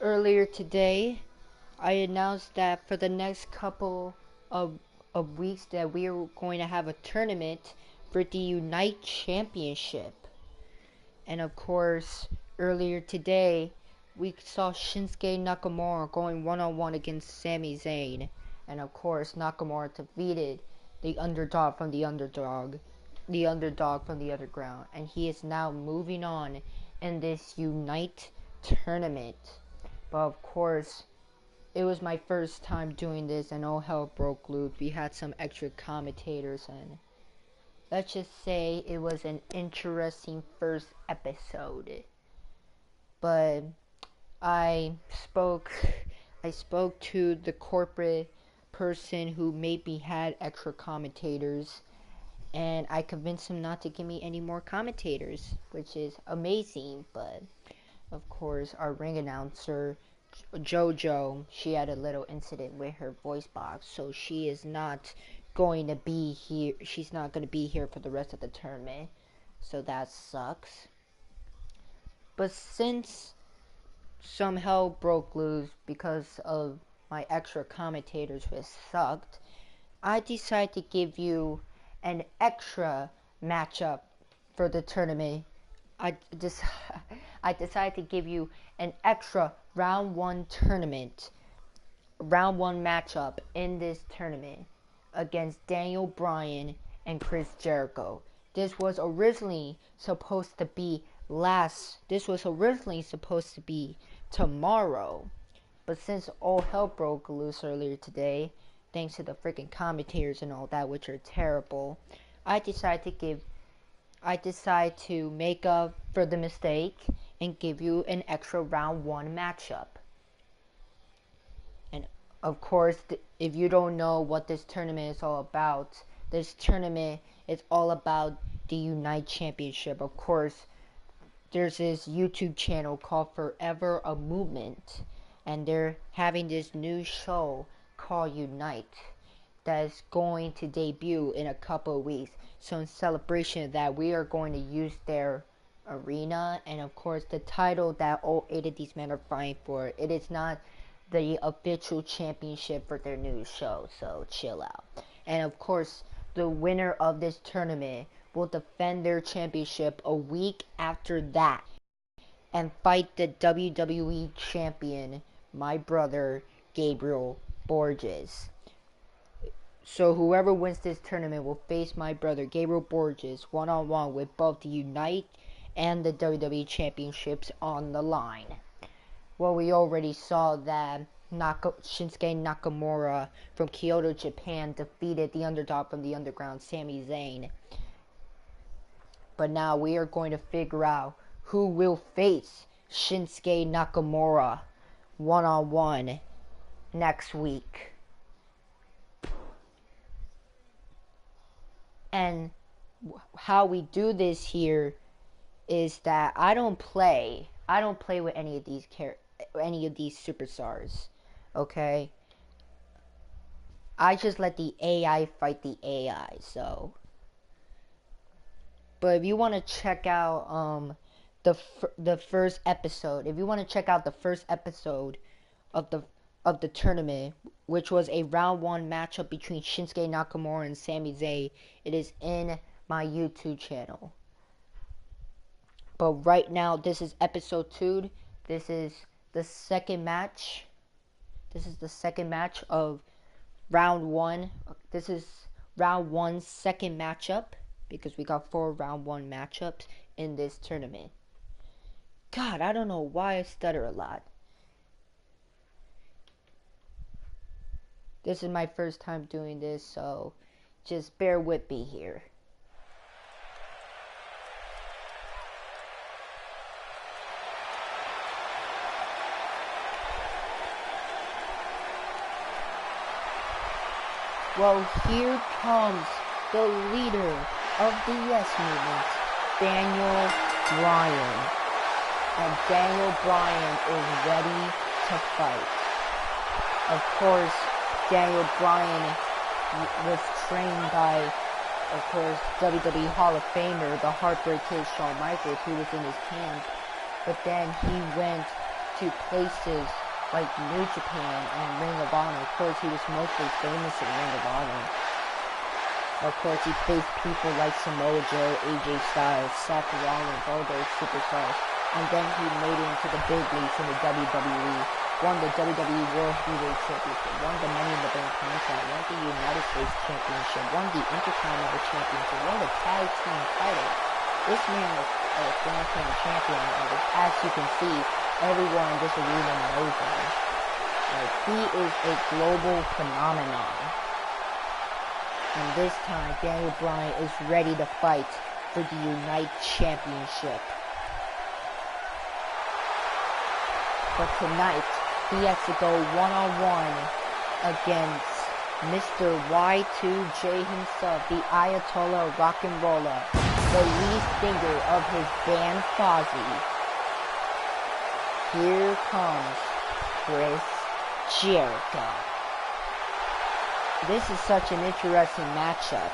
Earlier today, I announced that for the next couple of, weeks that we are going to have a tournament for the Unite Championship. And of course, earlier today, we saw Shinsuke Nakamura going one-on-one against Sami Zayn. And of course, Nakamura defeated the underdog from the underdog from the underground. And he is now moving on in this Unite tournament. But of course, it was my first time doing this and all hell broke loose. We had some extra commentators and let's just say it was an interesting first episode. But I spoke to the corporate person who maybe had extra commentators, and I convinced him not to give me any more commentators, which is amazing. But of course, our ring announcer JoJo, she had a little incident with her voice box, so she is not going to be here. She's not going to be here for the rest of the tournament, so that sucks. But since some hell broke loose because of my extra commentators who sucked, I decided to give you an extra matchup for the tournament. I decided to give you an extra round 1 matchup in this tournament against Daniel Bryan and Chris Jericho. This was originally supposed to be tomorrow, but since all hell broke loose earlier today, thanks to the freaking commentators and all that, which are terrible, I decided to make up for the mistake and give you an extra round 1 matchup. And of course, if you don't know what this tournament is all about, this tournament is all about the Unite Championship. Of course, there's this YouTube channel called Forever a Movement, and they're having this new show called Unite that is going to debut in a couple of weeks. So in celebration of that, we are going to use their arena and of course the title that all 8 of these men are fighting for. It is not the official championship for their new show, so chill out. And of course, the winner of this tournament will defend their championship a week after that and fight the WWE champion, my brother Gabriel Borges. So whoever wins this tournament will face my brother Gabriel Borges one-on-one with both the Unite and the WWE championships on the line. Well, we already saw that Shinsuke Nakamura from Kyoto, Japan defeated the underdog from the underground, Sami Zayn. But now we are going to figure out who will face Shinsuke Nakamura one-on-one next week. And how we do this here is that I don't play with any of these superstars, okay? I just let the AI fight the AI. So, but if you want to check out the first episode, if you want to check out the first episode of the tournament, which was a round 1 matchup between Shinsuke Nakamura and Sami Zayn, it is in my YouTube channel. But right now, this is episode 2. This is the second match. This is the second match of round 1. This is round 1's second matchup, because we got 4 round 1 matchups in this tournament. God, I don't know why I stutter a lot. This is my first time doing this, so just bear with me here. Well, here comes the leader of the Yes Movement, Daniel Bryan. And Daniel Bryan is ready to fight. Of course, Daniel Bryan was trained by, of course, WWE Hall of Famer, the Heartbreak Kid Shawn Michaels, who was in his camp. But then he went to places like New Japan and Ring of Honor. Of course, he was mostly famous in Ring of Honor. Of course, he faced people like Samoa Joe, AJ Styles, Seth Rollins, all those superstars. And then he made it into the big leagues in the WWE. Won the WWE World Heavyweight Championship, won the Money in the Bank contract, won the United States Championship, won the Intercontinental Championship, won the Tag Team title. This man is a Grand Slam champion, and as you can see, everyone in this arena knows him. Like, he is a global phenomenon. And this time, Daniel Bryan is ready to fight for the Unite Championship. But tonight, he has to go one-on-one against Mr. Y2J himself, the Ayatollah Rock'n'Roller, the lead singer of his band Fozzy. Here comes Chris Jericho. This is such an interesting matchup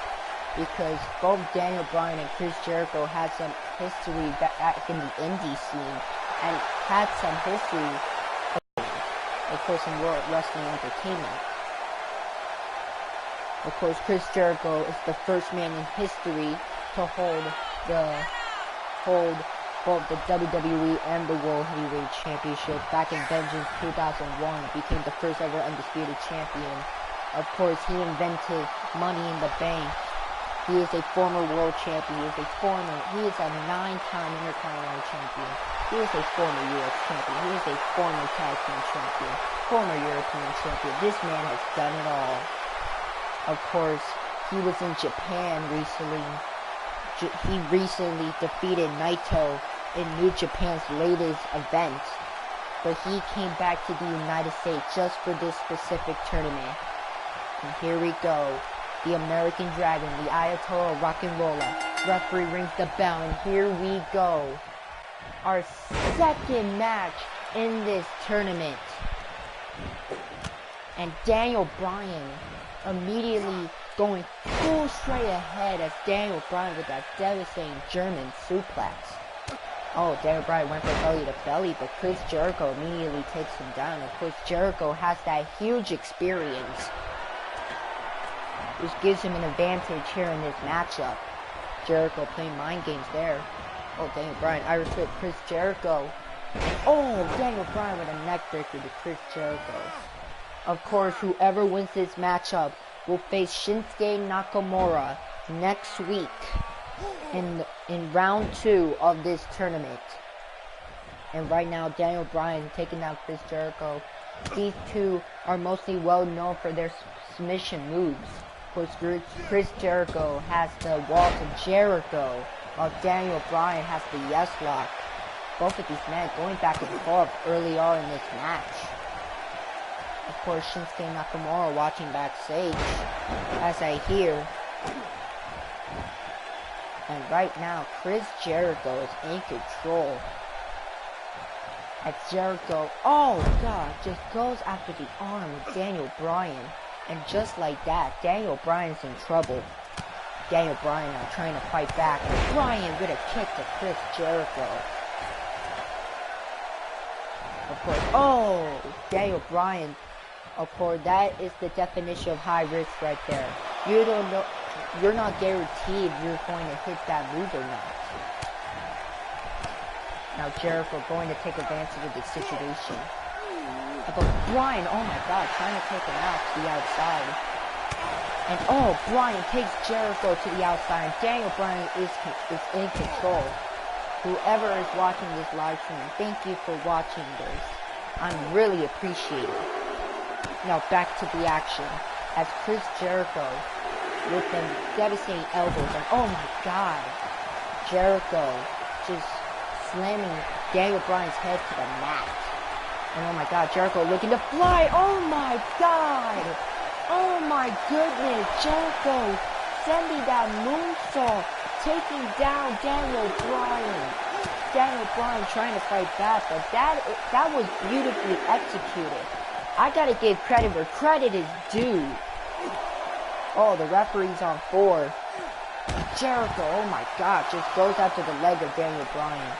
because both Daniel Bryan and Chris Jericho had some history back in the indie scene and had some history, of course, in World Wrestling Entertainment. Of course, Chris Jericho is the first man in history to hold both the WWE and the World Heavyweight Championship. Back in Vengeance 2001, became the first ever undisputed champion. Of course, he invented Money in the Bank. He is a former world champion. He is a 9-time Intercontinental champion. He is a former US champion. He is a former tag team champion. Former European champion. This man has done it all. Of course, he was in Japan recently. He recently defeated Naito in New Japan's latest event. But he came back to the United States just for this specific tournament. And here we go. The American Dragon, the Ayatollah Rock'n'Roller. Referee rings the bell, and here we go. Our second match in this tournament. And Daniel Bryan immediately going full straight ahead as Daniel Bryan with that devastating German suplex. Oh, Daniel Bryan went from belly to belly, but Chris Jericho immediately takes him down. Of course, Jericho has that huge experience, which gives him an advantage here in this matchup. Jericho playing mind games there. Oh, Daniel Bryan, Irish whip, Chris Jericho. Oh, Daniel Bryan with a neck breaker to Chris Jericho. Of course, whoever wins this matchup will face Shinsuke Nakamura next week in round 2 of this tournament. And right now, Daniel Bryan taking down Chris Jericho. These two are mostly well known for their submission moves. Of course, Chris Jericho has the Wall to Jericho, while Daniel Bryan has the Yes Lock. Both of these men going back and forth early on in this match. Of course, Shinsuke Nakamura watching backstage, as I hear. And right now, Chris Jericho is in control. As Jericho, oh god, just goes after the arm of Daniel Bryan. And just like that, Daniel Bryan's in trouble. Daniel Bryan now trying to fight back. And Bryan with a kick to Chris Jericho. Of course, oh, Daniel Bryan. Of course, that is the definition of high risk right there. You don't know, you're not guaranteed you're going to hit that move or not. Now Jericho going to take advantage of the situation. But Bryan, oh my god, trying to take him out to the outside. And oh, Bryan takes Jericho to the outside. And Daniel Bryan is in control. Whoever is watching this live stream, thank you for watching this. I'm really appreciating it. Now back to the action. As Chris Jericho with them devastating elbows. And oh my god, Jericho just slamming Daniel Bryan's head to the mat. And oh my god, Jericho looking to fly. Oh my god. Oh my goodness. Jericho sending that moonsault, taking down Daniel Bryan. Daniel Bryan trying to fight back, but that was beautifully executed. I gotta give credit where credit is due. Oh, the referee's on 4. Jericho, oh my god, just goes after the leg of Daniel Bryan.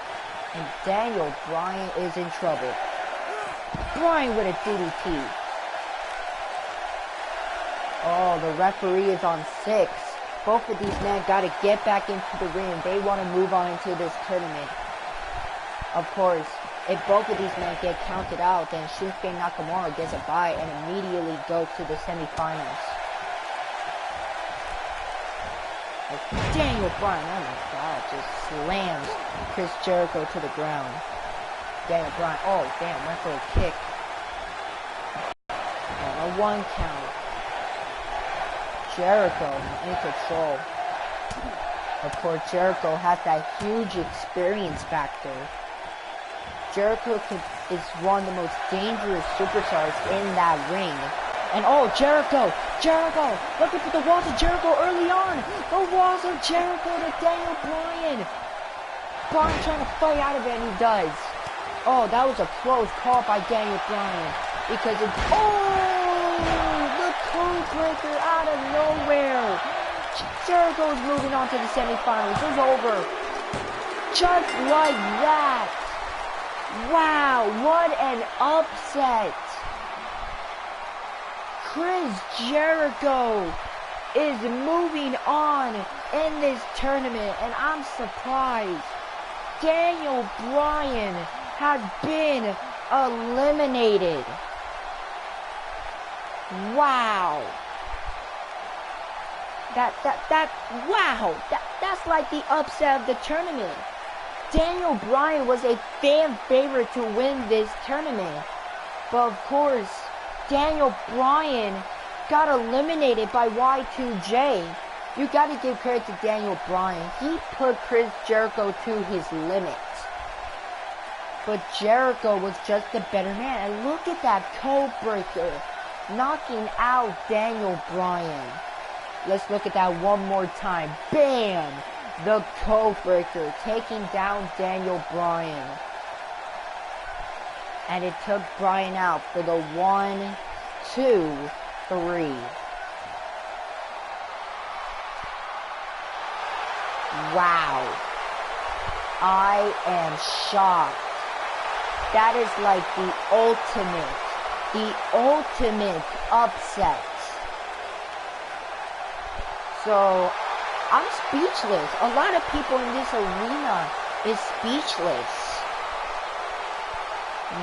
And Daniel Bryan is in trouble. Bryan with a DDT. Oh, the referee is on 6. Both of these men got to get back into the ring. They want to move on into this tournament. Of course, if both of these men get counted out, then Shinsuke Nakamura gets a bye and immediately goes to the semifinals. Daniel Bryan, oh my god, just slams Chris Jericho to the ground. Daniel Bryan, oh damn, went for a kick. And a 1 count. Jericho in control. Of course, Jericho has that huge experience factor. Jericho is one of the most dangerous superstars in that ring. And oh, Jericho, looking for the walls of Jericho early on. The walls of Jericho to Daniel Bryan. Bryan trying to fight out of it, and he does. Oh, that was a close call by Daniel Bryan. Because it, the code breaker out of nowhere. Jericho's moving on to the semifinals. It's over. Just like that. Wow, what an upset. Chris Jericho is moving on in this tournament, and I'm surprised. Daniel Bryan has been eliminated. Wow. That's like the upset of the tournament. Daniel Bryan was a fan favorite to win this tournament. But of course, Daniel Bryan got eliminated by Y2J. You gotta give credit to Daniel Bryan. He put Chris Jericho to his limits. But Jericho was just the better man. And look at that code breaker knocking out Daniel Bryan. Let's look at that one more time. Bam! The code breaker taking down Daniel Bryan. And it took Bryan out for the 1, 2, 3. Wow. I am shocked. That is like the ultimate upset. So, I'm speechless. A lot of people in this arena is speechless.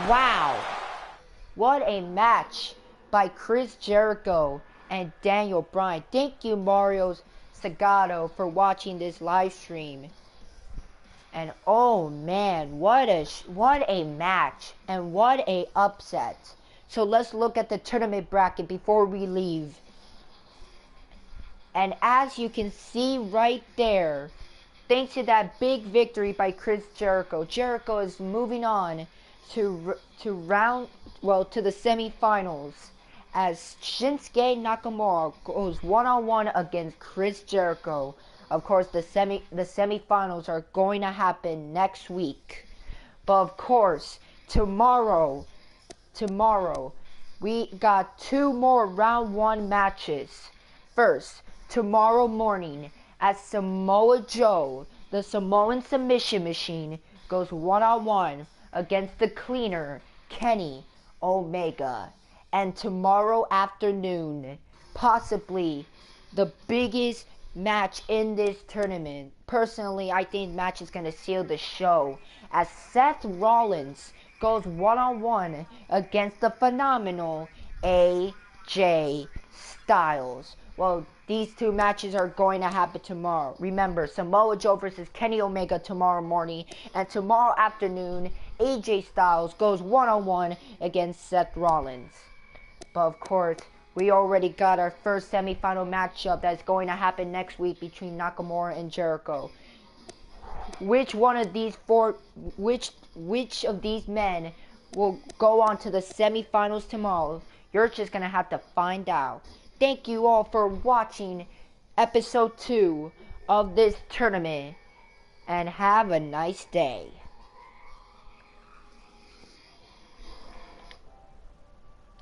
Wow. What a match by Chris Jericho and Daniel Bryan. Thank you, Mario Sagato, for watching this live stream. And oh man, what a match and what a upset. So let's look at the tournament bracket before we leave. And as you can see right there, thanks to that big victory by Chris Jericho, Jericho is moving on to the semifinals as Shinsuke Nakamura goes one-on-one against Chris Jericho. Of course, the semifinals are going to happen next week. But of course, tomorrow, we got 2 more round 1 matches. First, tomorrow morning, as Samoa Joe, the Samoan submission machine, goes one-on-one against the cleaner, Kenny Omega. And tomorrow afternoon, possibly the biggest match in this tournament. Personally, I think match is going to seal the show as Seth Rollins goes one-on-one against the phenomenal AJ Styles. Well, these 2 matches are going to happen tomorrow. Remember, Samoa Joe versus Kenny Omega tomorrow morning, and tomorrow afternoon, AJ Styles goes one-on-one against Seth Rollins. But of course, we already got our first semifinal matchup that's going to happen next week between Nakamura and Jericho. Which one of these which of these men will go on to the semifinals tomorrow? You're just going to have to find out. Thank you all for watching episode 2 of this tournament, and have a nice day.